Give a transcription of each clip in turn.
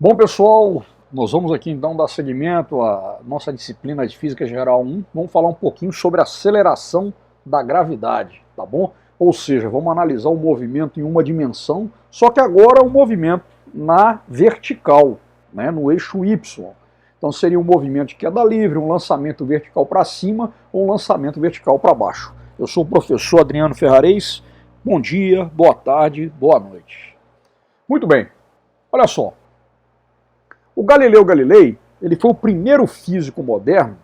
Bom, pessoal, nós vamos aqui então dar seguimento à nossa disciplina de Física Geral 1. Vamos falar um pouquinho sobre a aceleração da gravidade, tá bom? Ou seja, vamos analisar o movimento em uma dimensão, só que agora o movimento na vertical, né, no eixo Y. Então seria um movimento de queda livre, um lançamento vertical para cima ou um lançamento vertical para baixo. Eu sou o professor Adriano Ferrarez. Bom dia, boa tarde, boa noite. Muito bem, olha só. O Galileu Galilei, ele foi o primeiro físico moderno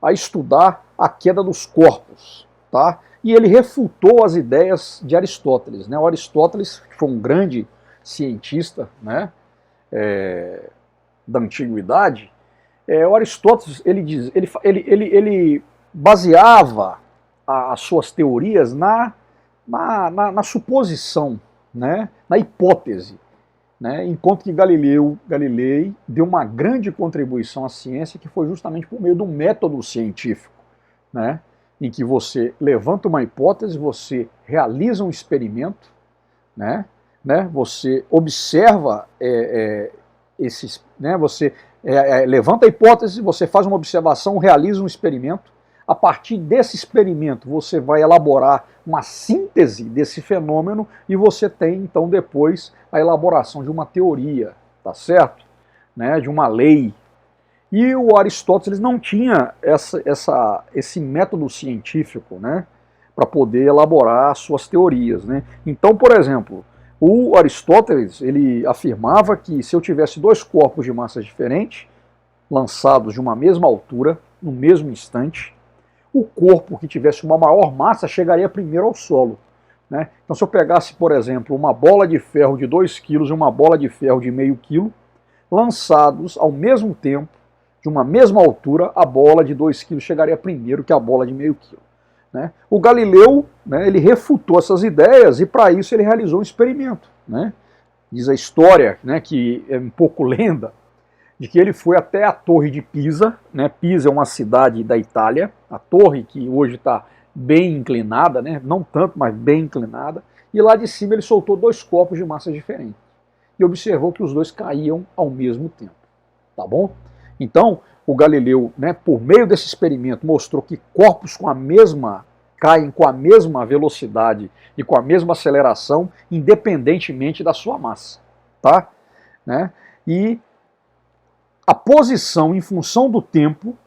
a estudar a queda dos corpos, tá? E ele refutou as ideias de Aristóteles, né? O Aristóteles, que foi um grande cientista, né, da antiguidade, o Aristóteles ele baseava as suas teorias na suposição, né, na hipótese. Né, enquanto que Galilei deu uma grande contribuição à ciência, que foi justamente por meio do método científico, né, em que você levanta uma hipótese, você realiza um experimento, né, você observa você levanta a hipótese, você faz uma observação, realiza um experimento. A partir desse experimento, você vai elaborar uma síntese desse fenômeno e você tem, então, depois a elaboração de uma teoria, tá certo? Né, de uma lei. E o Aristóteles não tinha esse método científico, né, para poder elaborar suas teorias, né? Então, por exemplo, o Aristóteles, ele afirmava que se eu tivesse dois corpos de massas diferentes, lançados de uma mesma altura, no mesmo instante, o corpo que tivesse uma maior massa chegaria primeiro ao solo. Né? Então, se eu pegasse, por exemplo, uma bola de ferro de 2 kg e uma bola de ferro de meio quilo, lançados ao mesmo tempo, de uma mesma altura, a bola de 2 kg chegaria primeiro que a bola de meio quilo. Né? O Galileu, né, ele refutou essas ideias e, para isso, ele realizou um experimento. Né? Diz a história, né, que é um pouco lenda, de que ele foi até a Torre de Pisa, né? Pisa é uma cidade da Itália, a torre que hoje está bem inclinada, né? Não tanto, mas bem inclinada, e lá de cima ele soltou dois corpos de massas diferentes e observou que os dois caíam ao mesmo tempo, tá bom? Então, o Galileu, né, por meio desse experimento, mostrou que corpos caem com a mesma velocidade e com a mesma aceleração, independentemente da sua massa, tá? Né? E a posição em função do tempo,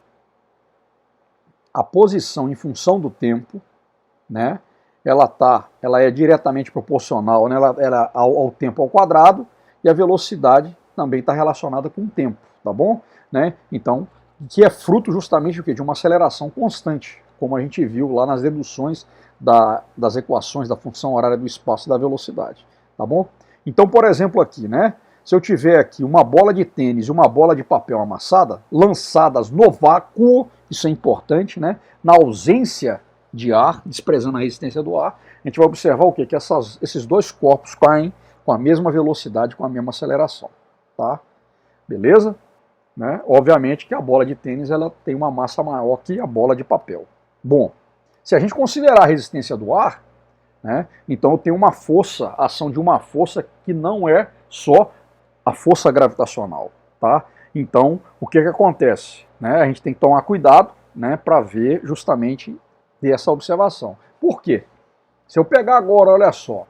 né, ela é diretamente proporcional, né, ao tempo ao quadrado, e a velocidade também está relacionada com o tempo, tá bom? Né? Então, que é fruto justamente de uma aceleração constante, como a gente viu lá nas deduções das equações da função horária do espaço e da velocidade, tá bom? Então, por exemplo, aqui, né? Se eu tiver aqui uma bola de tênis e uma bola de papel amassada, lançadas no vácuo, isso é importante, né? Na ausência de ar, desprezando a resistência do ar, a gente vai observar o quê? Que esses dois corpos caem com a mesma velocidade, com a mesma aceleração, tá? Beleza? Né? Obviamente que a bola de tênis ela tem uma massa maior que a bola de papel. Bom, se a gente considerar a resistência do ar, né, então eu tenho uma força, a ação de uma força que não é só a força gravitacional, tá? Então, o que acontece? Né? A gente tem que tomar cuidado, né, para ver justamente essa observação. Por quê? Se eu pegar agora, olha só,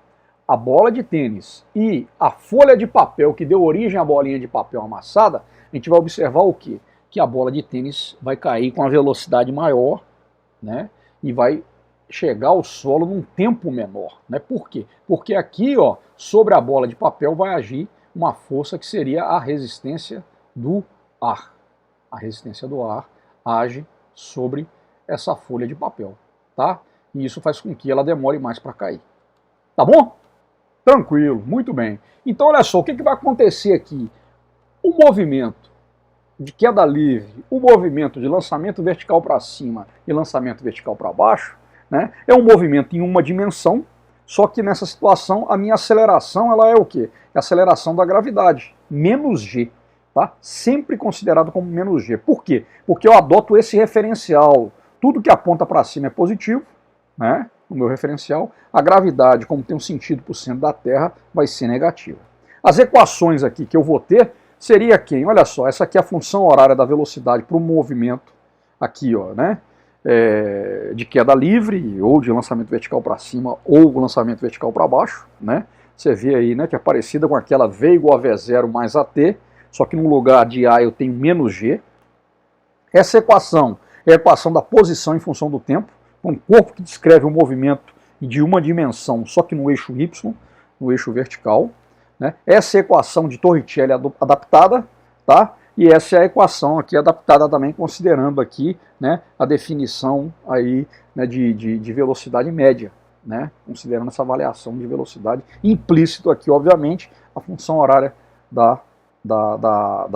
a bola de tênis e a folha de papel que deu origem à bolinha de papel amassada, a gente vai observar o quê? Que a bola de tênis vai cair com a velocidade maior, né, e vai chegar ao solo num tempo menor. Né? Por quê? Porque aqui, ó, sobre a bola de papel vai agir uma força que seria a resistência do ar. A resistência do ar age sobre essa folha de papel, tá? E isso faz com que ela demore mais para cair. Tá bom? Tranquilo, muito bem. Então olha só, o que vai acontecer aqui? O movimento de queda livre, o movimento de lançamento vertical para cima e lançamento vertical para baixo, né, é um movimento em uma dimensão. Só que nessa situação, a minha aceleração ela é o quê? É a aceleração da gravidade, menos g. Tá? Sempre considerado como menos g. Por quê? Porque eu adoto esse referencial. Tudo que aponta para cima é positivo, né, no meu referencial. A gravidade, como tem um sentido para o centro da Terra, vai ser negativa. As equações aqui que eu vou ter seria quem? Olha só, essa aqui é a função horária da velocidade para o movimento, aqui, ó, né? De queda livre, ou de lançamento vertical para cima, ou lançamento vertical para baixo, né? Você vê aí, né, que é parecida com aquela V igual a V0 mais AT, só que no lugar de A eu tenho menos G. Essa equação é a equação da posição em função do tempo, um corpo que descreve um movimento de uma dimensão, só que no eixo Y, no eixo vertical, né? Essa é a equação de Torricelli adaptada, tá? E essa é a equação aqui adaptada também, considerando aqui, né, a definição aí, né, de velocidade média, né, considerando essa avaliação de velocidade, implícito aqui, obviamente, a função horária da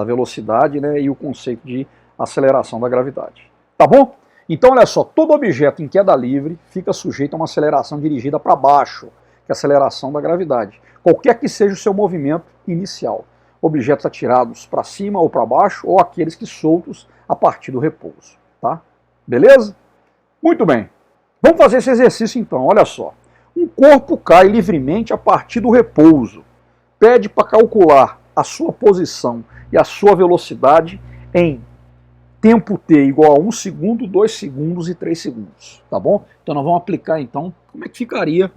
velocidade, né, e o conceito de aceleração da gravidade. Tá bom? Então, olha só, todo objeto em queda livre fica sujeito a uma aceleração dirigida para baixo, que é a aceleração da gravidade, qualquer que seja o seu movimento inicial. Objetos atirados para cima ou para baixo, ou aqueles que soltos a partir do repouso. Tá? Beleza? Muito bem. Vamos fazer esse exercício então, olha só. Um corpo cai livremente a partir do repouso. Pede para calcular a sua posição e a sua velocidade em tempo t igual a 1 segundo, 2 segundos e 3 segundos. Tá bom? Então nós vamos aplicar então como é que ficaria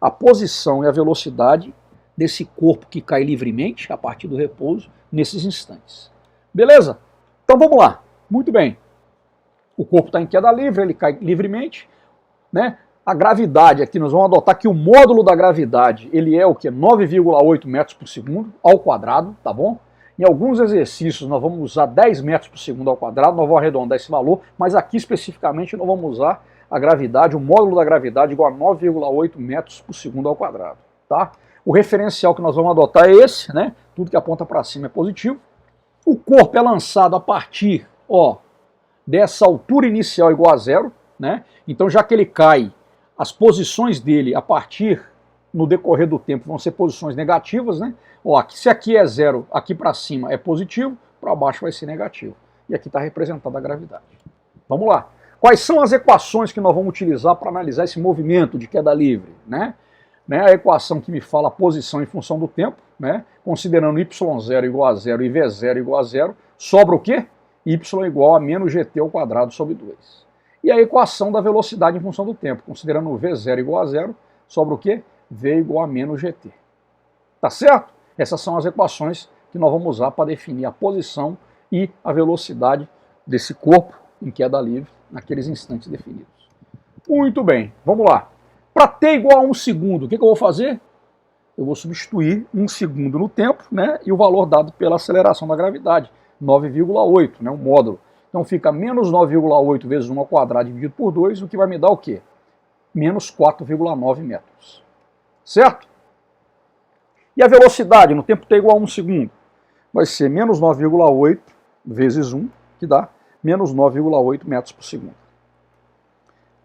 a posição e a velocidade desse corpo que cai livremente a partir do repouso nesses instantes. Beleza? Então vamos lá. Muito bem. O corpo está em queda livre, ele cai livremente, né? A gravidade, aqui nós vamos adotar que o módulo da gravidade, ele é o que? 9,8 metros por segundo ao quadrado, tá bom? Em alguns exercícios nós vamos usar 10 metros por segundo ao quadrado, nós vamos arredondar esse valor, mas aqui especificamente nós vamos usar a gravidade, o módulo da gravidade igual a 9,8 metros por segundo ao quadrado, tá? O referencial que nós vamos adotar é esse, né? Tudo que aponta para cima é positivo. O corpo é lançado a partir, ó, dessa altura inicial igual a zero, né? Então, já que ele cai, as posições dele a partir no decorrer do tempo vão ser posições negativas, né? Ó, se aqui é zero, aqui para cima é positivo, para baixo vai ser negativo. E aqui está representada a gravidade. Vamos lá. Quais são as equações que nós vamos utilizar para analisar esse movimento de queda livre, né? A equação que me fala a posição em função do tempo, né? Considerando y0 igual a zero e v0 igual a zero, sobra o quê? Y igual a menos gt ao quadrado sobre 2. E a equação da velocidade em função do tempo, considerando v0 igual a zero, sobra o quê? V igual a menos gt. Tá certo? Essas são as equações que nós vamos usar para definir a posição e a velocidade desse corpo em queda livre naqueles instantes definidos. Muito bem, vamos lá. Para t igual a 1 segundo, o que eu vou fazer? Eu vou substituir 1 segundo no tempo, né, e o valor dado pela aceleração da gravidade, 9,8, né, o módulo. Então fica menos 9,8 vezes 1 ao quadrado dividido por 2, o que vai me dar o quê? Menos 4,9 metros. Certo? E a velocidade no tempo t igual a 1 segundo? Vai ser menos 9,8 vezes 1, que dá menos 9,8 metros por segundo.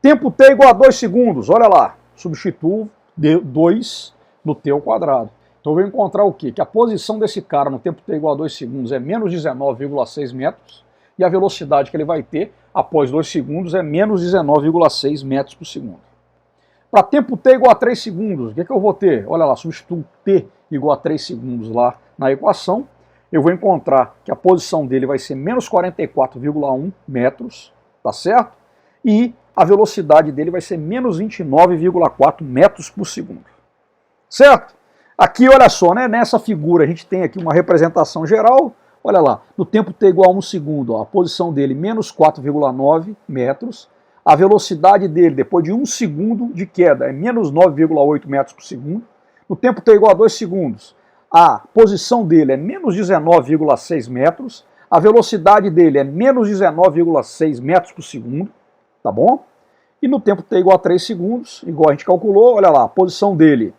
Tempo t igual a 2 segundos, olha lá. Substituo 2 no t ao quadrado. Então eu vou encontrar o quê? Que a posição desse cara no tempo t igual a 2 segundos é menos 19,6 metros e a velocidade que ele vai ter após 2 segundos é menos 19,6 metros por segundo. Para tempo t igual a 3 segundos, o que eu vou ter? Olha lá, substituo t igual a 3 segundos lá na equação. Eu vou encontrar que a posição dele vai ser menos 44,1 metros, tá certo? E a velocidade dele vai ser menos 29,4 metros por segundo. Certo? Aqui, olha só, né? Nessa figura a gente tem aqui uma representação geral. Olha lá, no tempo t igual a 1 segundo, ó, a posição dele menos 4,9 metros. A velocidade dele, depois de 1 segundo de queda, é menos 9,8 metros por segundo. No tempo t igual a 2 segundos, a posição dele é menos 19,6 metros. A velocidade dele é menos 19,6 metros por segundo. Tá bom? E no tempo t igual a 3 segundos, igual a gente calculou, olha lá, a posição dele,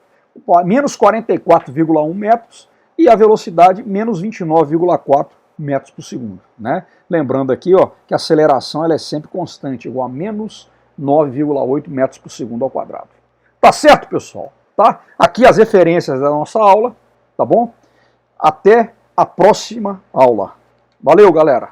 menos 44,1 metros e a velocidade, menos 29,4 metros por segundo. Né? Lembrando aqui, ó, que a aceleração ela é sempre constante, igual a menos 9,8 metros por segundo ao quadrado. Tá certo, pessoal? Tá? Aqui as referências da nossa aula, tá bom? Até a próxima aula. Valeu, galera!